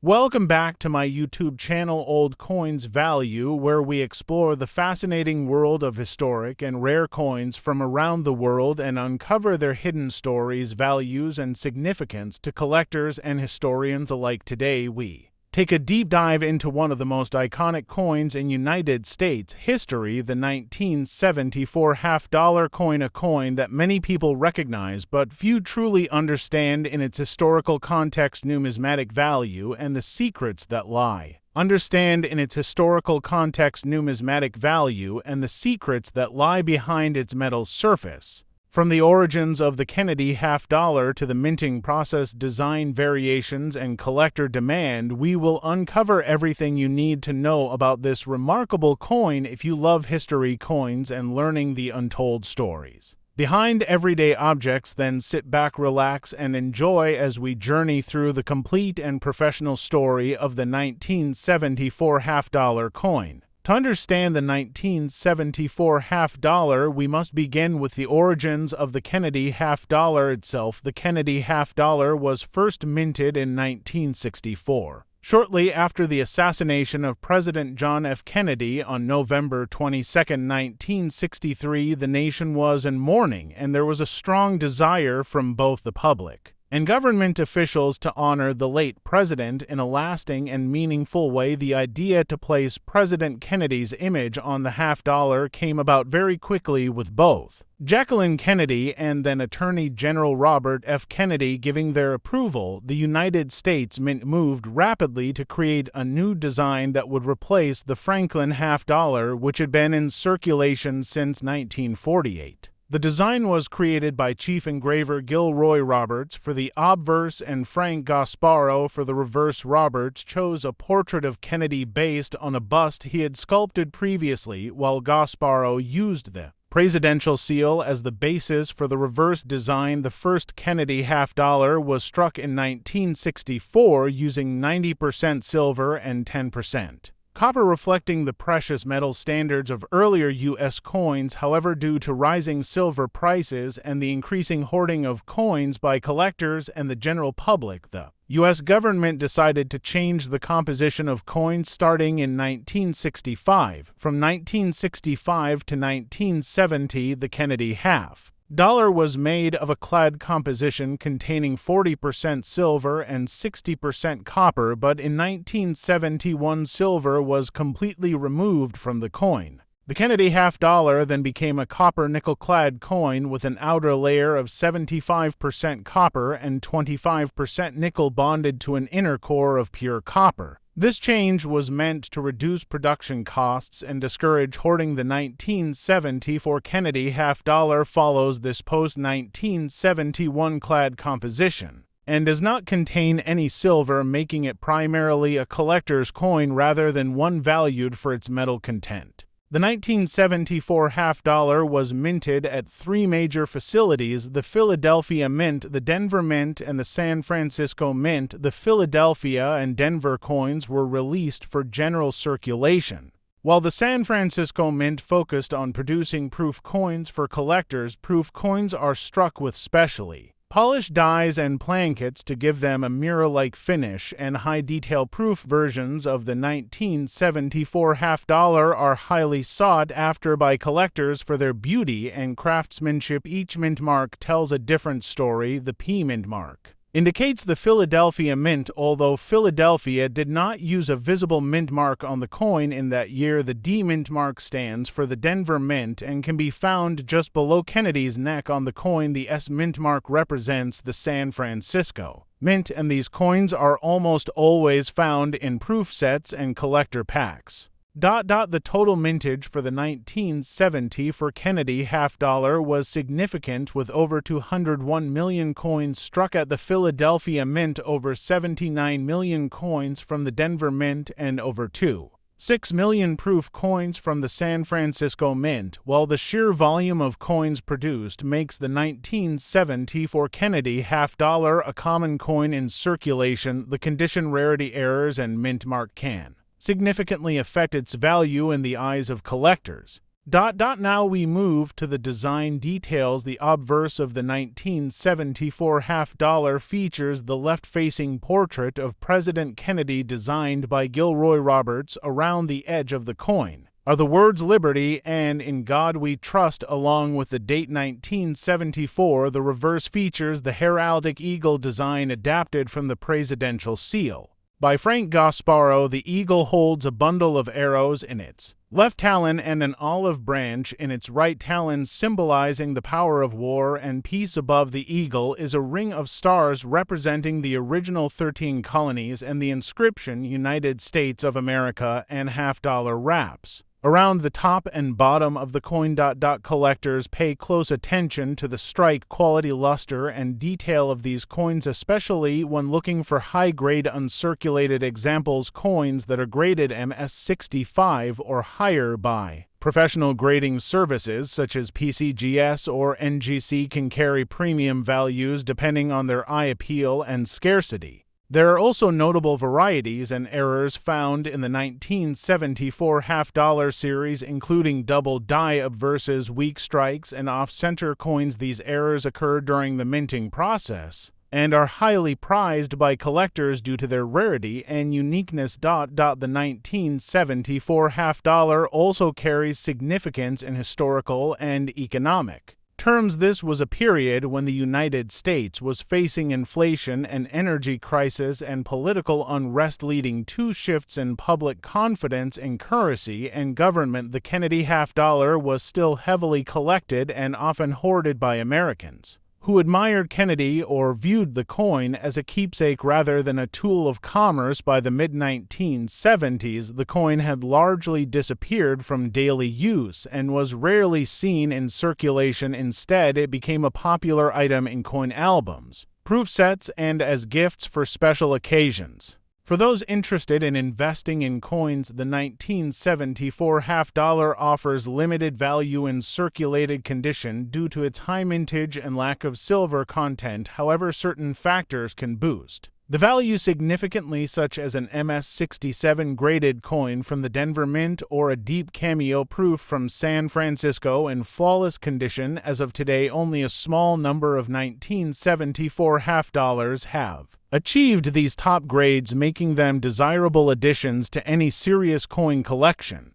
Welcome back to my YouTube channel Old Coins Value, where we explore the fascinating world of historic and rare coins from around the world and uncover their hidden stories, values, and significance to collectors and historians alike. Today we take a deep dive into one of the most iconic coins in United States history, the 1974 half-dollar coin, a coin that many people recognize but few truly understand in its historical context, numismatic value, and the secrets that lie. Understand in its historical context, numismatic value, and the secrets that lie behind its metal surface. From the origins of the Kennedy half-dollar to the minting process, design variations, and collector demand, we will uncover everything you need to know about this remarkable coin if you love history, coins, and learning the untold stories behind everyday objects. Then sit back, relax, and enjoy as we journey through the complete and professional story of the 1974 half-dollar coin. To understand the 1974 half-dollar, we must begin with the origins of the Kennedy half-dollar itself. The Kennedy half-dollar was first minted in 1964. Shortly after the assassination of President John F. Kennedy on November 22, 1963, the nation was in mourning, and there was a strong desire from both the public and government officials to honor the late president in a lasting and meaningful way. The idea to place President Kennedy's image on the half-dollar came about very quickly, with both Jacqueline Kennedy and then Attorney General Robert F. Kennedy giving their approval. The United States Mint moved rapidly to create a new design that would replace the Franklin half-dollar, which had been in circulation since 1948. The design was created by Chief Engraver Gilroy Roberts for the obverse, and Frank Gasparo for the reverse. Roberts chose a portrait of Kennedy based on a bust he had sculpted previously, while Gasparo used the presidential seal as the basis for the reverse design. The first Kennedy half-dollar was struck in 1964 using 90% silver and 10% copper, reflecting the precious metal standards of earlier U.S. coins. However, due to rising silver prices and the increasing hoarding of coins by collectors and the general public, the U.S. government decided to change the composition of coins starting in 1965. From 1965 to 1970, the Kennedy half-dollar was made of a clad composition containing 40% silver and 60% copper, but in 1971 silver was completely removed from the coin. The Kennedy half-dollar then became a copper-nickel clad coin with an outer layer of 75% copper and 25% nickel bonded to an inner core of pure copper. This change was meant to reduce production costs and discourage hoarding. The 1974 Kennedy half-dollar follows this post-1971 clad composition and does not contain any silver, making it primarily a collector's coin rather than one valued for its metal content. The 1974 half-dollar was minted at three major facilities: the Philadelphia Mint, the Denver Mint, and the San Francisco Mint. The Philadelphia and Denver coins were released for general circulation, while the San Francisco Mint focused on producing proof coins for collectors. Proof coins are struck with specially polished dies and plankets to give them a mirror-like finish, and high-detail proof versions of the 1974 half-dollar are highly sought after by collectors for their beauty and craftsmanship. Each mint mark tells a different story. The P mint mark indicates the Philadelphia Mint. Although Philadelphia did not use a visible mint mark on the coin in that year, the D mint mark stands for the Denver Mint and can be found just below Kennedy's neck on the coin. The S mint mark represents the San Francisco Mint, and these coins are almost always found in proof sets and collector packs. The total mintage for the 1974 Kennedy half-dollar was significant, with over 201 million coins struck at the Philadelphia Mint, over 79 million coins from the Denver Mint, and over 2.6 million proof coins from the San Francisco Mint. While the sheer volume of coins produced makes the 1974 Kennedy half-dollar a common coin in circulation, the condition, rarity, errors, and mint mark can significantly affect its value in the eyes of collectors. Now we move to the design details. The obverse of the 1974 half-dollar features the left-facing portrait of President Kennedy designed by Gilroy Roberts. Around the edge of the coin are the words Liberty and In God We Trust along with the date 1974. The reverse features the heraldic eagle design adapted from the presidential seal. By Frank Gasparo, the eagle holds a bundle of arrows in its left talon and an olive branch in its right talon, symbolizing the power of war and peace. Above the eagle is a ring of stars representing the original 13 colonies and the inscription United States of America and half-dollar wraps around the top and bottom of the coin. Collectors pay close attention to the strike, quality, luster, and detail of these coins, especially when looking for high-grade uncirculated examples. Coins that are graded MS65 or higher by professional grading services such as PCGS or NGC can carry premium values depending on their eye appeal and scarcity. There are also notable varieties and errors found in the 1974 half-dollar series, including double die obverses, weak strikes, and off-center coins. These errors occur during the minting process and are highly prized by collectors due to their rarity and uniqueness. The 1974 half-dollar also carries significance in historical and economic terms. This was a period when the United States was facing inflation, an energy crisis, and political unrest, leading to shifts in public confidence in currency and government. The Kennedy half-dollar was still heavily collected and often hoarded by Americans who admired Kennedy or viewed the coin as a keepsake rather than a tool of commerce. By the mid-1970s, the coin had largely disappeared from daily use and was rarely seen in circulation. Instead, it became a popular item in coin albums, proof sets, and as gifts for special occasions. For those interested in investing in coins, the 1974 half-dollar offers limited value in circulated condition due to its high mintage and lack of silver content. However, certain factors can boost the value significantly, such as an MS67 graded coin from the Denver Mint or a deep cameo proof from San Francisco in flawless condition. As of today, only a small number of 1974 half-dollars have achieved these top grades, making them desirable additions to any serious coin collection.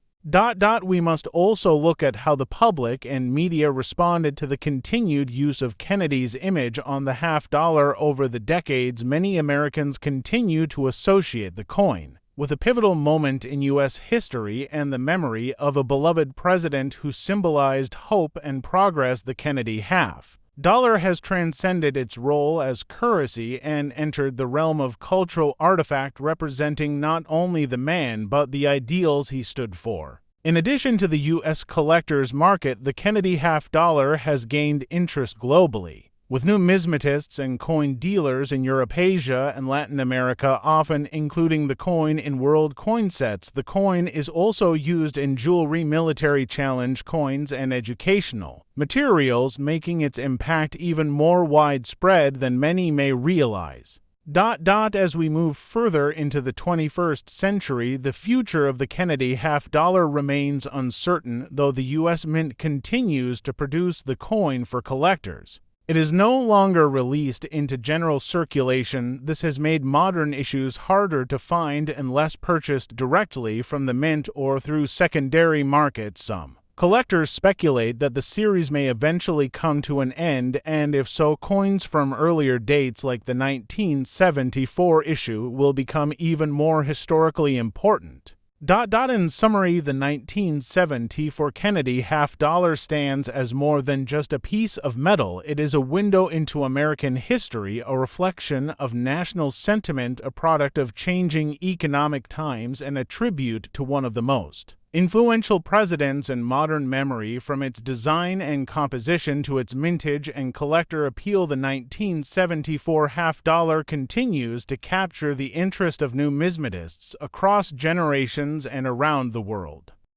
We must also look at how the public and media responded to the continued use of Kennedy's image on the half-dollar over the decades. Many Americans continue to associate the coin with a pivotal moment in U.S. history and the memory of a beloved president who symbolized hope and progress. The Kennedy half-dollar has transcended its role as currency and entered the realm of cultural artifact, representing not only the man but the ideals he stood for. In addition to the U.S. collectors market, the Kennedy half-dollar has gained interest globally, with numismatists and coin dealers in Europe, Asia, and Latin America often including the coin in world coin sets. The coin is also used in jewelry, military challenge coins, and educational materials, making its impact even more widespread than many may realize. As we move further into the 21st century, the future of the Kennedy half-dollar remains uncertain, though the U.S. Mint continues to produce the coin for collectors. It is no longer released into general circulation. This has made modern issues harder to find and less purchased directly from the mint or through secondary markets. Some collectors speculate that the series may eventually come to an end, and if so, coins from earlier dates like the 1974 issue will become even more historically important. In summary, the 1974 Kennedy half-dollar stands as more than just a piece of metal. It is a window into American history, a reflection of national sentiment, a product of changing economic times, and a tribute to one of the most influential presidents in modern memory. From its design and composition to its mintage and collector appeal, the 1974 half-dollar continues to capture the interest of numismatists across generations and around the world.